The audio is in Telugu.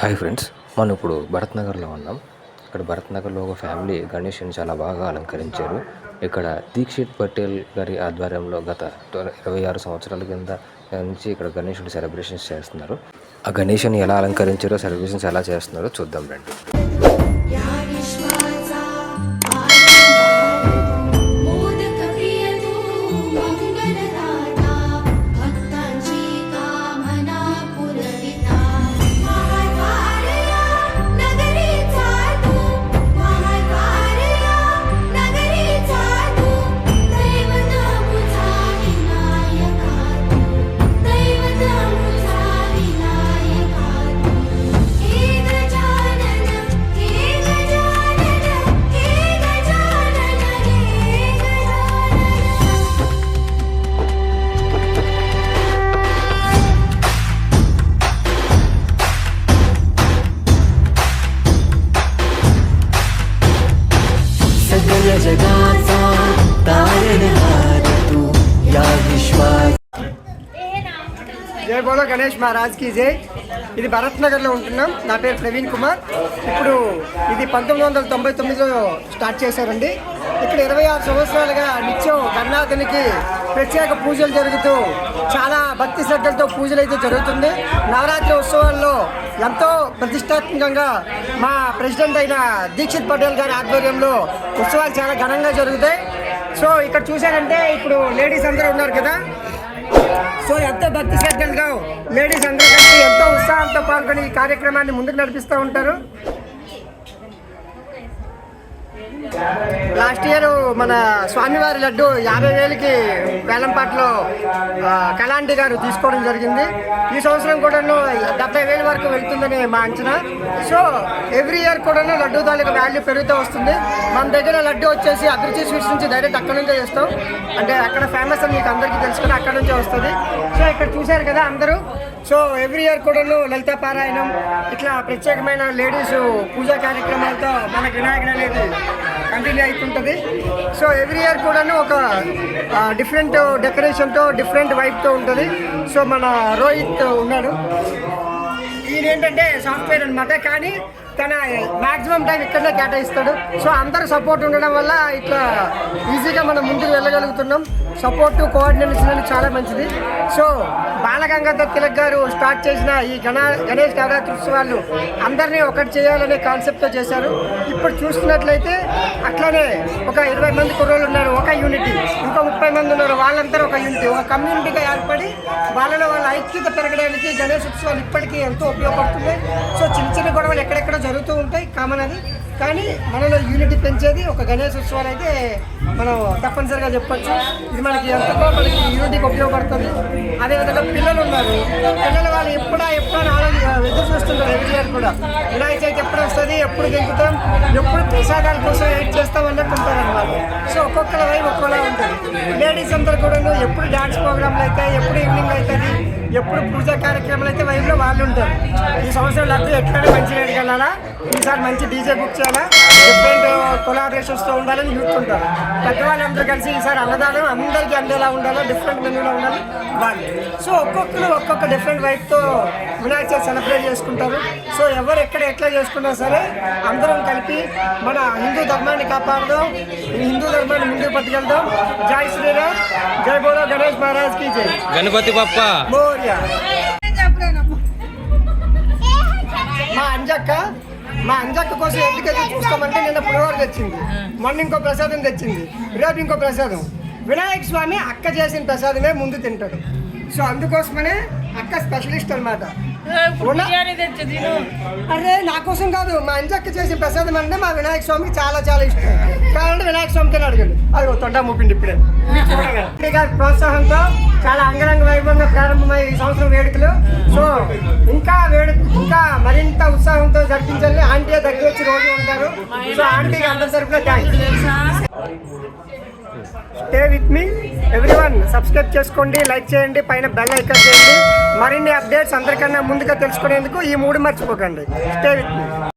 హాయ్ ఫ్రెండ్స్, మనం ఇప్పుడు భరత్ నగర్లో ఉన్నాం. ఇక్కడ భరత్ నగర్లో ఒక ఫ్యామిలీ గణేష్ని చాలా బాగా అలంకరించారు. ఇక్కడ దీక్షిత్ పటేల్ గారి ఆధ్వర్యంలో గత 26 సంవత్సరాల కింద నుంచి ఇక్కడ గణేషుడి సెలబ్రేషన్స్ చేస్తున్నారు. ఆ గణేష్ని ఎలా అలంకరించారో, సెలబ్రేషన్స్ ఎలా చేస్తున్నారో చూద్దాం రండి. जगाचा तारणहार तू या विश्वास. జై బోలో గణేష్ మహారాజ్ కి జై. ఇది భరత్ నగర్లో ఉంటున్నాం. నా పేరు ప్రవీణ్ కుమార్. ఇప్పుడు ఇది 1999లో స్టార్ట్ చేశారండి. ఇక్కడ 26 సంవత్సరాలుగా నిత్యం గణనాథునికి ప్రత్యేక పూజలు జరుగుతూ చాలా భక్తి శ్రద్ధలతో పూజలు అయితే జరుగుతుంది. నవరాత్రి ఉత్సవాల్లో ఎంతో ప్రతిష్టాత్మకంగా మా ప్రెసిడెంట్ అయిన దీక్షిత్ పటేల్ గారి ఆధ్వర్యంలో ఉత్సవాలు చాలా ఘనంగా జరుగుతాయి. సో ఇక్కడ చూసారంటే ఇప్పుడు లేడీస్ అందరూ ఉన్నారు కదా. సో ఎంతో భక్తి శ్రద్ధలుగా లేడీస్ అందరూ కలిసి ఎంతో ఉత్సాహంతో పాల్గొని ఈ కార్యక్రమాన్ని ముందుకు నడిపిస్తూ ఉంటారు. లాస్ట్ ఇయర్ మన స్వామివారి లడ్డు 50,000కి వేలంపాట్లో కళాంటి గారు తీసుకోవడం జరిగింది. ఈ సంవత్సరం కూడా 70,000 వరకు వెళ్తుందని మా అంచనా. సో ఎవ్రీ ఇయర్ కూడా లడ్డు తాలూకు వాల్యూ పెరుగుతూ వస్తుంది. మన దగ్గర లడ్డు వచ్చేసి అభిరుచి స్వీట్స్ నుంచి డైరెక్ట్ అక్కడ నుంచే చేస్తాం. అంటే అక్కడ ఫేమస్ అని మీకు అందరికీ తెలుసుకుని అక్కడ నుంచే వస్తుంది. సో ఇక్కడ చూశారు కదా అందరూ. సో ఎవ్రీ ఇయర్ కూడా లలిత పారాయణం ఇట్లా ప్రత్యేకమైన లేడీస్ పూజా కార్యక్రమాలతో మనకి వినాయకుడు అనేది కంటిన్యూ అవుతుంటుంది. సో ఎవ్రీ ఇయర్ కూడా ఒక డిఫరెంట్ డెకరేషన్తో డిఫరెంట్ వైబ్తో ఉంటుంది. సో మన రోహిత్ ఉన్నాడు. ఈయన ఏంటంటే సాఫ్ట్వేర్ అనమాట, కానీ తన మ్యాక్సిమం టైం ఇక్కడనే కేటాయిస్తాడు. సో అందరూ సపోర్ట్ ఉండడం వల్ల ఇట్లా ఈజీగా మనం ముందుకు వెళ్ళగలుగుతున్నాం. సపోర్ట్ కోఆర్డినేషన్ అనేది చాలా మంచిది. సో బాలగంగాధర్ తిలక్ గారు స్టార్ట్ చేసిన ఈ గణేష్ నవరాత్రి ఉత్సవాలు అందరినీ ఒకటి చేయాలనే కాన్సెప్ట్తో చేశారు. ఇప్పుడు చూస్తున్నట్లయితే అట్లానే ఒక 20 మంది కుర్రోళ్ళు ఉన్నారు, ఒక యూనిటీ. ఇంకో 30 మంది ఉన్నారు, వాళ్ళందరూ ఒక యూనిటీ, ఒక కమ్యూనిటీగా ఏర్పడి వాళ్ళలో వాళ్ళ ఐక్యత పెరగడానికి గణేష్ ఉత్సవాలు ఇప్పటికీ ఎంతో ఉపయోగపడుతుంది. సో చిన్న చిన్న గొడవలు ఎక్కడెక్కడ జరుగుతూ ఉంటాయి, కామన్ అది. కానీ మనలో యూనిటీ పెంచేది ఒక గణేష్ ఉత్సవాలు అయితే మనం తప్పనిసరిగా చెప్పచ్చు. ఇది మనకి ఎంతకో మనకి యూనిటీకి ఉపయోగపడుతుంది. అదేవిధంగా పిల్లలు ఉన్నారు, పిల్లలు వాళ్ళు ఎప్పుడా ఎదురు చూస్తుంటారు. ఎవ్రీ ఇయర్ కూడా వినాయక చవితి ఎప్పుడు వస్తుంది, ఎప్పుడు గెలుపుతాం, ఎప్పుడు ప్రసాదాల కోసం వెయిట్ చేస్తాం అన్నట్టు ఉంటారు అన్నమాట. సో ఒక్కొక్కరి వైపు ఒక్కోలా ఉంటుంది. లేడీస్ అందరూ కూడా ఎప్పుడు డ్యాన్స్ ప్రోగ్రాంలు అవుతాయి, ఎప్పుడు ఈవినింగ్ అవుతుంది, ఎప్పుడు పూజా కార్యక్రమాలు అయితే వైపులో వాళ్ళు ఉంటారు. ఈ సంవత్సరం లడ్డు ఎట్లనే మంచి రేటుకి వెళ్ళాలా, ఈసారి మంచి డీజే బుక్ చేయాలా, డిఫరెంట్ కొలాబరేషన్స్తో ఉండాలని యూత్ ఉంటారు. పెద్దవాళ్ళందరూ కలిసి ఈసారి అన్నదానం అందరికీ అందేలా ఉండాలో, డిఫరెంట్ మెనూలో ఉండాలి వాళ్ళు. సో ఒక్కొక్కరు ఒక్కొక్క డిఫరెంట్ వైపుతో వినాయక చవితి సెలబ్రేట్ చేసుకుంటారు. సో ఎవరు ఎక్కడ ఎట్లా చేసుకున్నా సరే అందరం కలిపి మన హిందూ ధర్మాన్ని కాపాడదాం, హిందూ ధర్మాన్ని ముందుకు పట్టుకెళ్దాం. జై శ్రీరామ్, జై బోలో గణేష్ మహారాజ్ కి జై. గణపతి బప్ప మోరియా. మా అంజక్క కోసం ఎందుకైతే చూస్తామంటే నిన్న పులిహోర తెచ్చింది, మొన్న ఇంకో ప్రసాదం తెచ్చింది, రేపు ఇంకో ప్రసాదం. వినాయక స్వామి అక్క చేసిన ప్రసాదమే ముందు తింటాడు. సో అందుకోసమనే అక్క స్పెషలిస్ట్ అనమాట. అరే నా కోసం కాదు, మా అంజక్క చేసిన ప్రసాదం అంటే మా వినాయక స్వామికి చాలా చాలా ఇష్టం. కావాలంటే వినాయక స్వామికి అడగండి, అది తొండ మూపిండి ఇప్పుడే. ప్రోత్సాహంతో చాలా అంగరంగ వైభవంగా ప్రారంభమై ఈ సంవత్సరం వేడుకలు. సో ఇంకా మరింత ఉత్సాహంతో జరిపించాలని ఆంటీ దగ్గర వచ్చి రోజు ఉంటారు. సో ఆంటీకి అందరి తరఫున thanks. Stay with me everyone. Subscribe చేసుకోండి, లైక్ చేయండి, పైన బెల్ ఐకాన్ చేయండి. మరిన్ని అప్డేట్స్ అందరికన్నా ముందుగా తెలుసుకునేందుకు ఈ 3 మర్చిపోకండి. Stay with me.